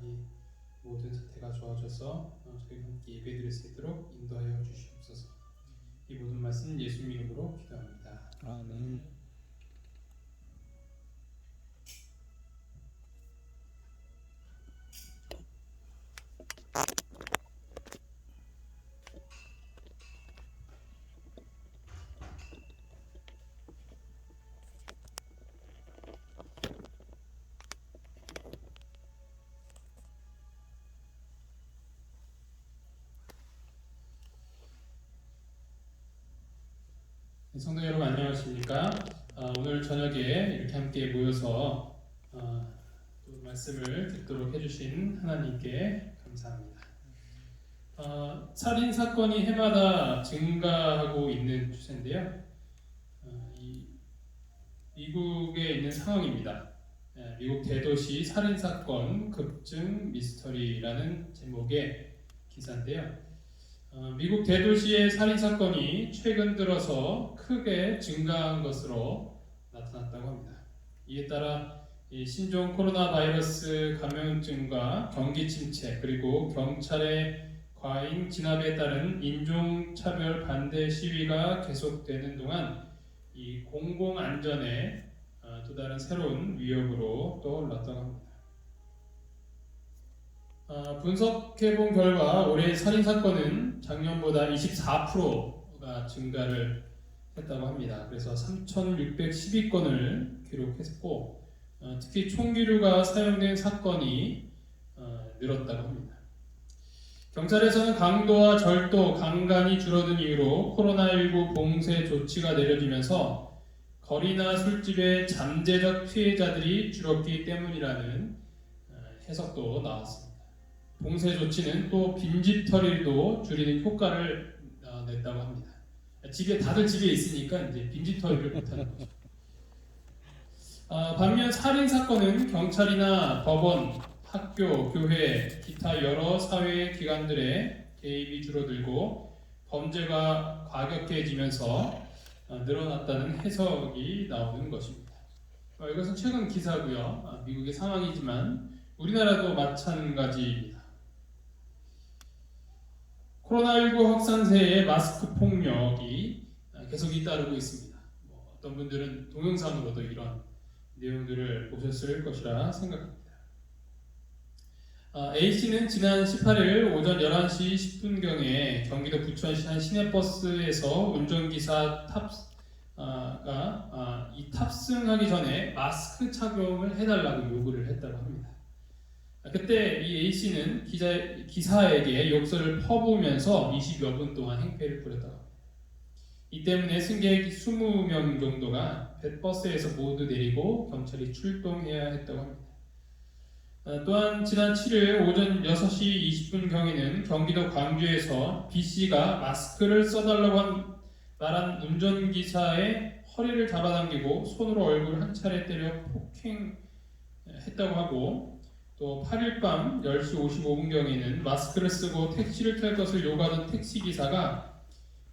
이 모든 사태가 좋아져서 저희가 함께 예배드릴 수 있도록 인도하여 주시옵소서. 이 모든 말씀 예수님 이름으로 기도합니다. 아멘. 성도 여러분 안녕하십니까? 오늘 저녁에 이렇게 함께 모여서 또 말씀을 듣도록 해주신 하나님께 감사합니다. 살인 사건이 해마다 증가하고 있는 추세인데요. 미국에 있는 상황입니다. 미국 대도시 살인 사건 급증 미스터리라는 제목의 기사인데요. 미국 대도시의 살인 사건이 최근 들어서 크게 증가한 것으로 나타났다고 합니다. 이에 따라 신종 코로나 바이러스 감염증과 경기 침체 그리고 경찰의 과잉 진압에 따른 인종차별 반대 시위가 계속되는 동안 이 공공 안전에 또 다른 새로운 위협으로 떠올랐다고 합니다. 분석해본 결과 올해 살인사건은 작년보다 24%가 증가를 했다고 합니다. 그래서 3,612건을 기록했고 특히 총기류가 사용된 사건이 늘었다고 합니다. 경찰에서는 강도와 절도, 강간이 줄어든 이유로 코로나19 봉쇄 조치가 내려지면서 거리나 술집의 잠재적 피해자들이 줄었기 때문이라는 해석도 나왔습니다. 봉쇄 조치는 또 빈집털이도 줄이는 효과를 냈다고 합니다. 다들 집에 있으니까 이제 빈집털이를 못하는 거죠. 반면 살인 사건은 경찰이나 법원, 학교, 교회, 기타 여러 사회 기관들의 개입이 줄어들고 범죄가 과격해지면서 늘어났다는 해석이 나오는 것입니다. 이것은 최근 기사고요. 미국의 상황이지만 우리나라도 마찬가지입니다. 코로나19 확산세에 마스크 폭력이 계속 잇따르고 있습니다. 어떤 분들은 동영상으로도 이런 내용들을 보셨을 것이라 생각합니다. A씨는 지난 18일 오전 11시 10분경에 경기도 부천시 한 시내버스에서 운전기사 이 탑승하기 전에 마스크 착용을 해달라고 요구를 했다고 합니다. 그때 이 A씨는 기사에게 욕설을 퍼부으면서 20여 분 동안 행패를 부렸다고 합니다. 이 때문에 승객 20명 정도가 버스에서 모두 내리고 경찰이 출동해야 했다고 합니다. 또한 지난 7일 오전 6시 20분경에는 경기도 광주에서 B씨가 마스크를 써달라고 말한 운전기사의 허리를 잡아당기고 손으로 얼굴을 한 차례 때려 폭행했다고 하고 또 8일 밤 10시 55분경에는 마스크를 쓰고 택시를 탈 것을 요구하던 택시기사가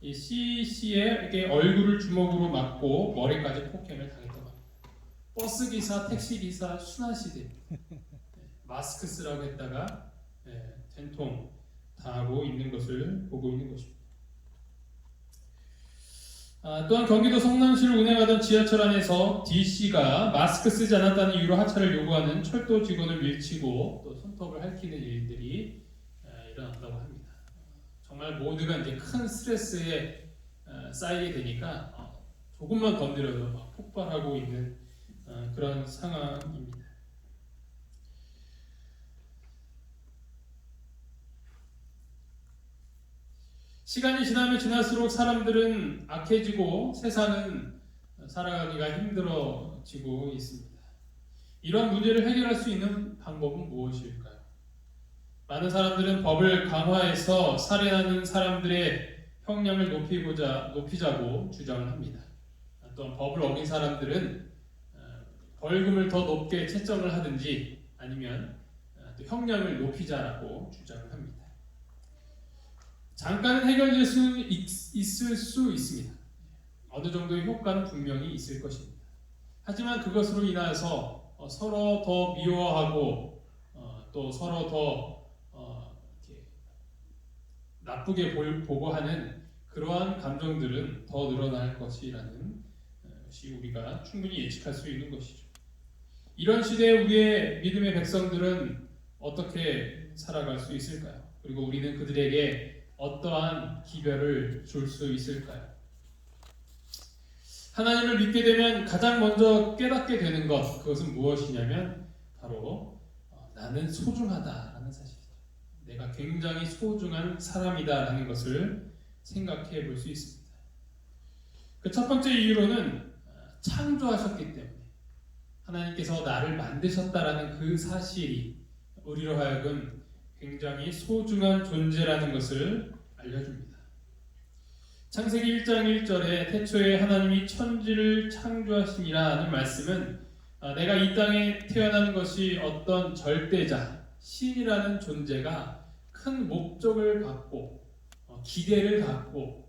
이 C씨에게 얼굴을 주먹으로 맞고 머리까지 폭행을 당했다고 합니다. 버스기사, 택시기사 순환시대 마스크 쓰라고 했다가 된통 당하고 있는 것을 보고 있는 것입니다. 또한 경기도 성남시를 운행하던 지하철 안에서 D씨가 마스크 쓰지 않았다는 이유로 하차를 요구하는 철도 직원을 밀치고 또 손톱을 핥히는 일들이 일어났다고 합니다. 정말 모두가 이제 큰 스트레스에 쌓이게 되니까 조금만 건드려도 막 폭발하고 있는 그런 상황입니다. 시간이 지나면 지날수록 사람들은 악해지고 세상은 살아가기가 힘들어지고 있습니다. 이런 문제를 해결할 수 있는 방법은 무엇일까요? 많은 사람들은 법을 강화해서 살해하는 사람들의 형량을 높이자고 주장을 합니다. 또한 법을 어긴 사람들은 벌금을 더 높게 책정을 하든지 아니면 또 형량을 높이자라고 주장을 합니다. 잠깐은 해결될 수 있을 수 있습니다. 어느 정도의 효과는 분명히 있을 것입니다. 하지만 그것으로 인해서 서로 더 미워하고 또 서로 더 이렇게 나쁘게 보고 하는 그러한 감정들은 더 늘어날 것이라는 것이 우리가 충분히 예측할 수 있는 것이죠. 이런 시대에 우리의 믿음의 백성들은 어떻게 살아갈 수 있을까요? 그리고 우리는 그들에게 어떠한 기별을 줄 수 있을까요? 하나님을 믿게 되면 가장 먼저 깨닫게 되는 것, 그것은 무엇이냐면 바로 나는 소중하다라는 사실이죠. 내가 굉장히 소중한 사람이다라는 것을 생각해 볼 수 있습니다. 그 첫 번째 이유로는 창조하셨기 때문에 하나님께서 나를 만드셨다라는 그 사실이 우리로 하여금 굉장히 소중한 존재라는 것을 알려줍니다. 창세기 1장 1절에 태초에 하나님이 천지를 창조하시니라는 말씀은 내가 이 땅에 태어나는 것이 어떤 절대자, 신이라는 존재가 큰 목적을 갖고 기대를 갖고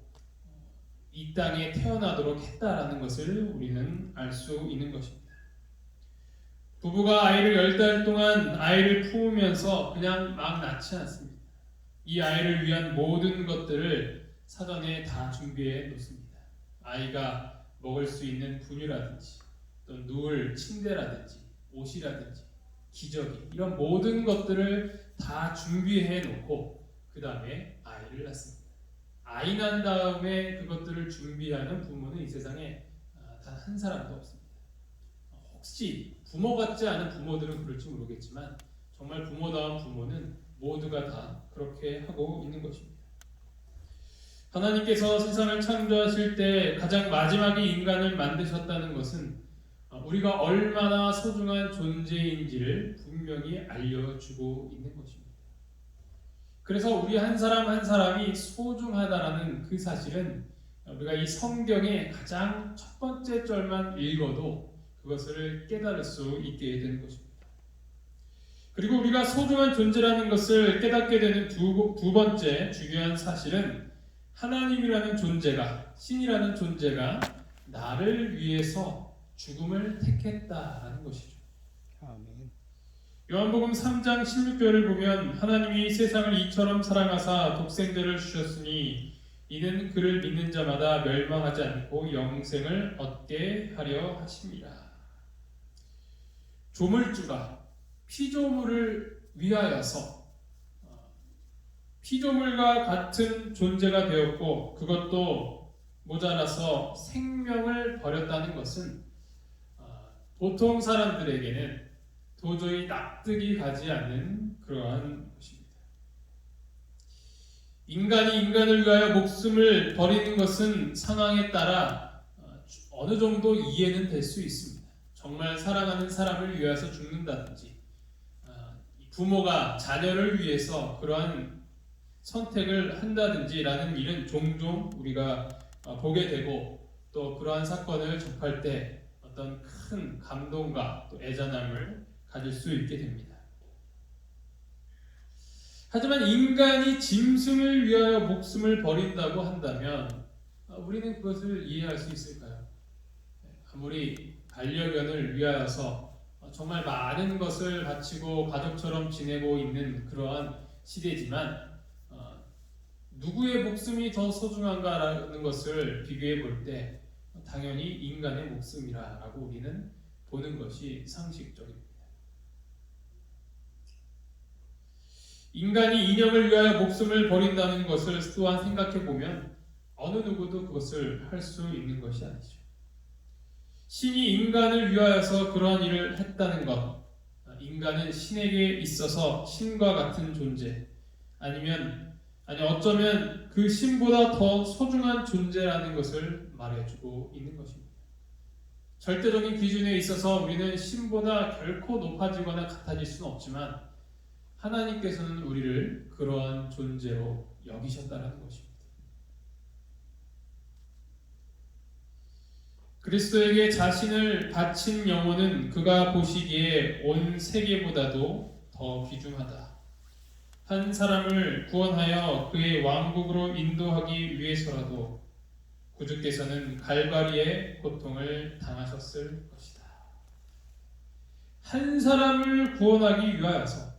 이 땅에 태어나도록 했다라는 것을 우리는 알 수 있는 것입니다. 부부가 아이를 10달 동안 아이를 품으면서 그냥 막 낳지 않습니다. 이 아이를 위한 모든 것들을 사전에 다 준비해 놓습니다. 아이가 먹을 수 있는 분유라든지 또 누울 침대라든지 옷이라든지 기저귀 이런 모든 것들을 다 준비해 놓고 그 다음에 아이를 낳습니다. 아이 난 다음에 그것들을 준비하는 부모는 이 세상에 단 한 사람도 없습니다. 혹시 부모 같지 않은 부모들은 그럴지 모르겠지만 정말 부모다운 부모는 모두가 다 그렇게 하고 있는 것입니다. 하나님께서 세상을 창조하실 때 가장 마지막에 인간을 만드셨다는 것은 우리가 얼마나 소중한 존재인지를 분명히 알려주고 있는 것입니다. 그래서 우리 한 사람 한 사람이 소중하다라는 그 사실은 우리가 이 성경의 가장 첫 번째 절만 읽어도 그것을 깨달을 수 있게 되는 것입니다. 그리고 우리가 소중한 존재라는 것을 깨닫게 되는 두 번째 중요한 사실은 하나님이라는 존재가, 신이라는 존재가 나를 위해서 죽음을 택했다라는 것이죠. 아멘. 요한복음 3장 16절을 보면 하나님이 세상을 이처럼 사랑하사 독생자를 주셨으니 이는 그를 믿는 자마다 멸망하지 않고 영생을 얻게 하려 하심이라. 조물주가 피조물을 위하여서 피조물과 같은 존재가 되었고 그것도 모자라서 생명을 버렸다는 것은 보통 사람들에게는 도저히 납득이 가지 않는 그러한 것입니다. 인간이 인간을 위하여 목숨을 버리는 것은 상황에 따라 어느 정도 이해는 될 수 있습니다. 정말 사랑하는 사람을 위해서 죽는다든지 부모가 자녀를 위해서 그러한 선택을 한다든지라는 일은 종종 우리가 보게 되고 또 그러한 사건을 접할 때 어떤 큰 감동과 또 애잔함을 가질 수 있게 됩니다. 하지만 인간이 짐승을 위하여 목숨을 버린다고 한다면 우리는 그것을 이해할 수 있을까요? 아무리 반려견을 위하여서 정말 많은 것을 바치고 가족처럼 지내고 있는 그러한 시대지만 누구의 목숨이 더 소중한가라는 것을 비교해 볼 때 당연히 인간의 목숨이라고 우리는 보는 것이 상식적입니다. 인간이 인형을 위하여 목숨을 버린다는 것을 또한 생각해 보면 어느 누구도 그것을 할 수 있는 것이 아니죠. 신이 인간을 위하여서 그러한 일을 했다는 것, 인간은 신에게 있어서 신과 같은 존재, 아니 어쩌면 그 신보다 더 소중한 존재라는 것을 말해주고 있는 것입니다. 절대적인 기준에 있어서 우리는 신보다 결코 높아지거나 같아질 수는 없지만 하나님께서는 우리를 그러한 존재로 여기셨다는 것입니다. 그리스도에게 자신을 바친 영혼은 그가 보시기에 온 세계보다도 더 귀중하다. 한 사람을 구원하여 그의 왕국으로 인도하기 위해서라도 구주께서는 갈바리의 고통을 당하셨을 것이다. 한 사람을 구원하기 위하여서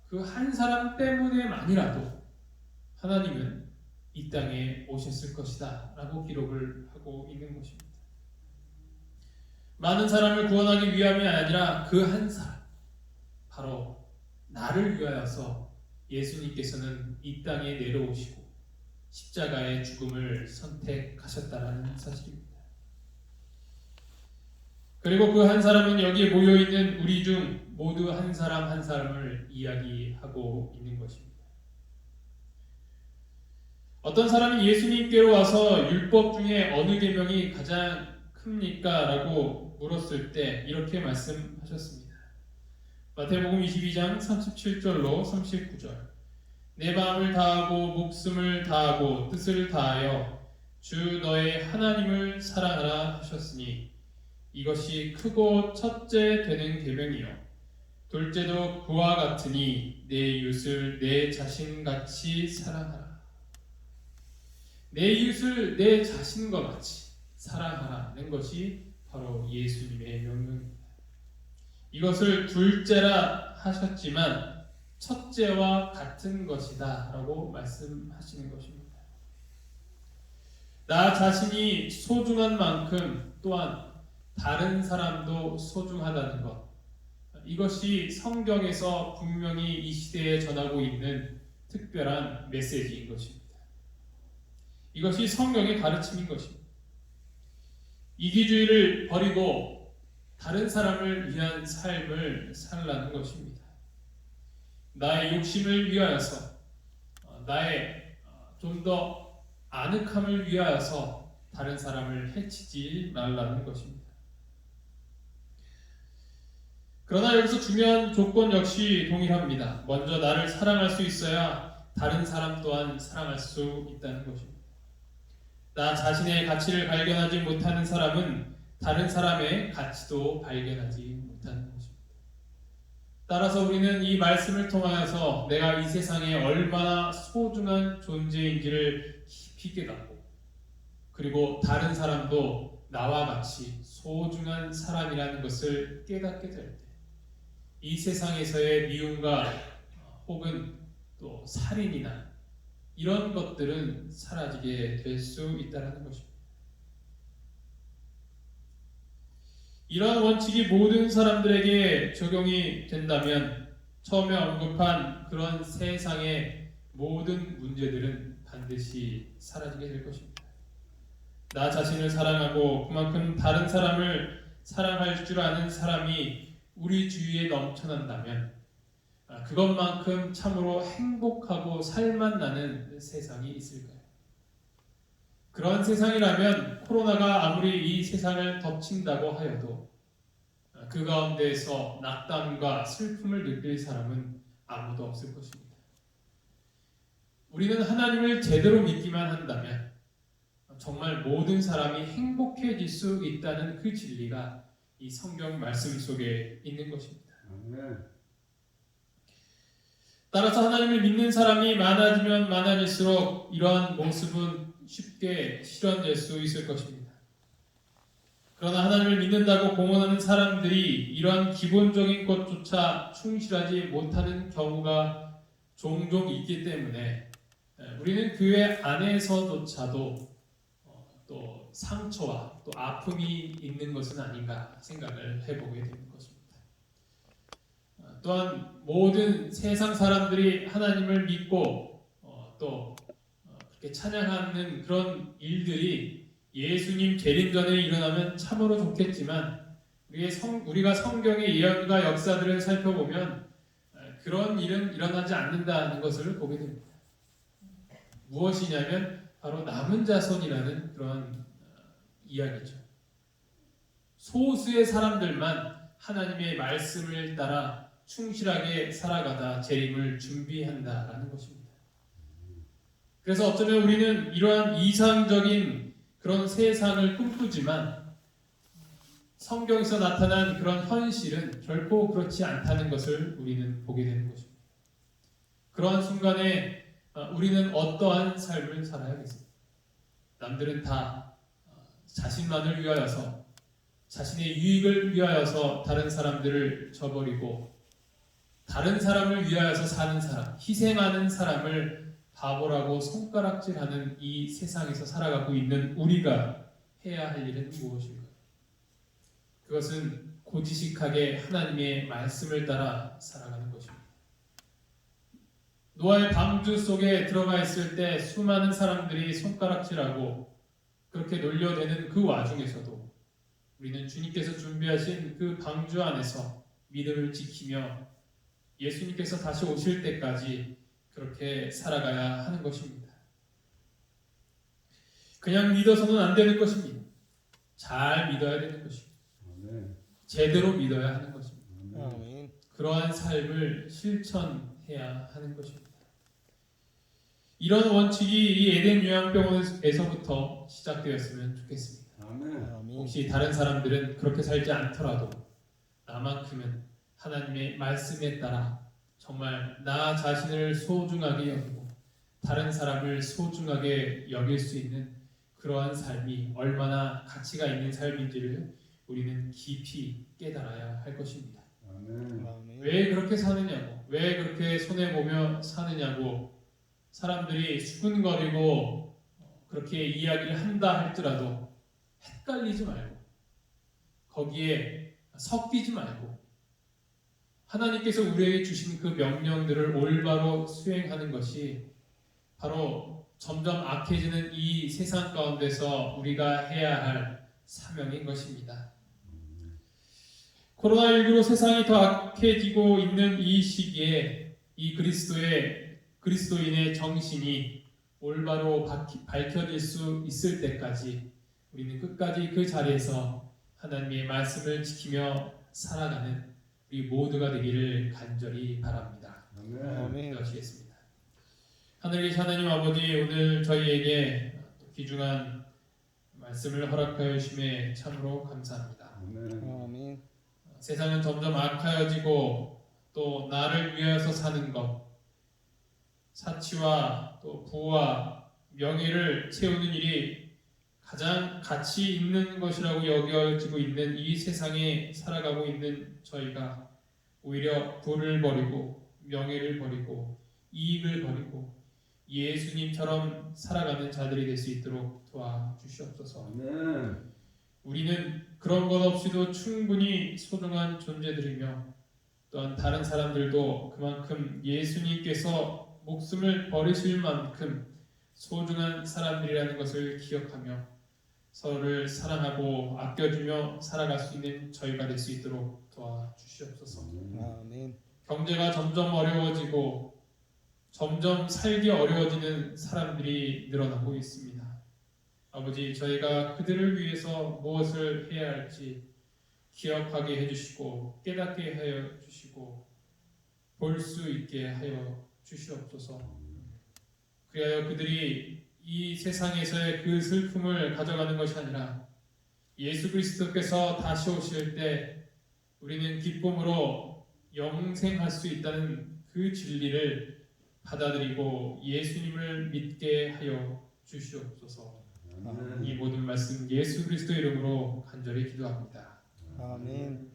그 한 사람 때문에만이라도 하나님은 이 땅에 오셨을 것이다 라고 기록을 하고 있는 것입니다. 많은 사람을 구원하기 위함이 아니라 그 한 사람, 바로 나를 위하여서 예수님께서는 이 땅에 내려오시고 십자가의 죽음을 선택하셨다라는 사실입니다. 그리고 그 한 사람은 여기에 모여있는 우리 중 모두 한 사람 한 사람을 이야기하고 있는 것입니다. 어떤 사람이 예수님께로 와서 율법 중에 어느 계명이 가장 큽니까? 라고 물었을 때 이렇게 말씀하셨습니다. 마태복음 22장 37절로 39절. 내 마음을 다하고 목숨을 다하고 뜻을 다하여 주 너의 하나님을 사랑하라 하셨으니 이것이 크고 첫째 되는 계명이요 둘째도 그와 같으니 내 이웃을 내 자신같이 사랑하라. 내 이웃을 내 자신과 같이 사랑하라는 것이 바로 예수님의 명령입니다. 이것을 둘째라 하셨지만 첫째와 같은 것이다 라고 말씀하시는 것입니다. 나 자신이 소중한 만큼 또한 다른 사람도 소중하다는 것, 이것이 성경에서 분명히 이 시대에 전하고 있는 특별한 메시지인 것입니다. 이것이 성경의 가르침인 것입니다. 이기주의를 버리고 다른 사람을 위한 삶을 살라는 것입니다. 나의 욕심을 위하여서, 나의 좀 더 아늑함을 위하여서 다른 사람을 해치지 말라는 것입니다. 그러나 여기서 중요한 조건 역시 동일합니다. 먼저 나를 사랑할 수 있어야 다른 사람 또한 사랑할 수 있다는 것입니다. 나 자신의 가치를 발견하지 못하는 사람은 다른 사람의 가치도 발견하지 못하는 것입니다. 따라서 우리는 이 말씀을 통하여서 내가 이 세상에 얼마나 소중한 존재인지를 깊이 깨닫고 그리고 다른 사람도 나와 같이 소중한 사람이라는 것을 깨닫게 될 때 이 세상에서의 미움과 혹은 또 살인이나 이런 것들은 사라지게 될 수 있다는 것입니다. 이러한 원칙이 모든 사람들에게 적용이 된다면 처음에 언급한 그런 세상의 모든 문제들은 반드시 사라지게 될 것입니다. 나 자신을 사랑하고 그만큼 다른 사람을 사랑할 줄 아는 사람이 우리 주위에 넘쳐난다면 그것만큼 참으로 행복하고 살만 나는 세상이 있을까요? 그런 세상이라면 코로나가 아무리 이 세상을 덮친다고 하여도 그 가운데에서 낙담과 슬픔을 느낄 사람은 아무도 없을 것입니다. 우리는 하나님을 제대로 믿기만 한다면 정말 모든 사람이 행복해질 수 있다는 그 진리가 이 성경 말씀 속에 있는 것입니다. 따라서 하나님을 믿는 사람이 많아지면 많아질수록 이러한 모습은 쉽게 실현될 수 있을 것입니다. 그러나 하나님을 믿는다고 공언하는 사람들이 이러한 기본적인 것조차 충실하지 못하는 경우가 종종 있기 때문에 우리는 교회 안에서조차도 또 상처와 또 아픔이 있는 것은 아닌가 생각을 해보게 되는 것입니다. 또한 모든 세상 사람들이 하나님을 믿고 또 그렇게 찬양하는 그런 일들이 예수님 재림 전에 일어나면 참으로 좋겠지만 우리가 성경의 예언과 역사들을 살펴보면 그런 일은 일어나지 않는다는 것을 보게 됩니다. 무엇이냐면 바로 남은 자손이라는 그런 이야기죠. 소수의 사람들만 하나님의 말씀을 따라 충실하게 살아가다 재림을 준비한다라는 것입니다. 그래서 어쩌면 우리는 이러한 이상적인 그런 세상을 꿈꾸지만 성경에서 나타난 그런 현실은 결코 그렇지 않다는 것을 우리는 보게 되는 것입니다. 그러한 순간에 우리는 어떠한 삶을 살아야겠습니까? 남들은 다 자신만을 위하여서 자신의 유익을 위하여서 다른 사람들을 저버리고 다른 사람을 위하여서 사는 사람, 희생하는 사람을 바보라고 손가락질하는 이 세상에서 살아가고 있는 우리가 해야 할 일은 무엇일까요? 그것은 고지식하게 하나님의 말씀을 따라 살아가는 것입니다. 노아의 방주 속에 들어가 있을 때 수많은 사람들이 손가락질하고 그렇게 놀려대는 그 와중에서도 우리는 주님께서 준비하신 그 방주 안에서 믿음을 지키며 예수님께서 다시 오실 때까지 그렇게 살아가야 하는 것입니다. 그냥 믿어서는 안 되는 것입니다. 잘 믿어야 되는 것입니다. 제대로 믿어야 하는 것입니다. 그러한 삶을 실천해야 하는 것입니다. 이런 원칙이 이 에덴 요양병원에서부터 시작되었으면 좋겠습니다. 혹시 다른 사람들은 그렇게 살지 않더라도 나만큼은 하나님의 말씀에 따라 정말 나 자신을 소중하게 여기고 다른 사람을 소중하게 여길 수 있는 그러한 삶이 얼마나 가치가 있는 삶인지를 우리는 깊이 깨달아야 할 것입니다. 왜 그렇게 사느냐고, 왜 그렇게 손해보며 사느냐고 사람들이 수근거리고 그렇게 이야기를 한다 할지라도 헷갈리지 말고 거기에 섞이지 말고 하나님께서 우리에게 주신 그 명령들을 올바로 수행하는 것이 바로 점점 악해지는 이 세상 가운데서 우리가 해야 할 사명인 것입니다. 코로나19로 세상이 더 악해지고 있는 이 시기에 이 그리스도인의 정신이 올바로 밝혀질 수 있을 때까지 우리는 끝까지 그 자리에서 하나님의 말씀을 지키며 살아가는 우리 모두가 되기를 간절히 바랍니다. 아멘. 기도하시겠습니다. 하늘에 계신 하나님 아버지, 오늘 저희에게 귀중한 말씀을 허락하여 주심에 참으로 감사합니다. 아멘. 세상은 점점 악하여지고 또 나를 위하여서 사는 것, 사치와 또 부와 명예를 채우는 일이 가장 가치 있는 것이라고 여겨지고 있는 이 세상에 살아가고 있는 저희가 오히려 부를 버리고 명예를 버리고 이익을 버리고 예수님처럼 살아가는 자들이 될 수 있도록 도와주시옵소서. 우리는 그런 것 없이도 충분히 소중한 존재들이며 또한 다른 사람들도 그만큼 예수님께서 목숨을 버리실 만큼 소중한 사람들이라는 것을 기억하며 서로를 사랑하고 아껴주며 살아갈 수 있는 저희가 될 수 있도록 도와주시옵소서. 아멘. 경제가 점점 어려워지고 점점 살기 어려워지는 사람들이 늘어나고 있습니다. 아버지, 저희가 그들을 위해서 무엇을 해야 할지 기억하게 해주시고 깨닫게 하여 주시고 볼 수 있게 하여 주시옵소서. 그리하여 그들이 이 세상에서의 그 슬픔을 가져가는 것이 아니라 예수 그리스도께서 다시 오실 때 우리는 기쁨으로 영생할 수 있다는 그 진리를 받아들이고 예수님을 믿게 하여 주시옵소서. 이 모든 말씀 예수 그리스도 이름으로 간절히 기도합니다. 아멘.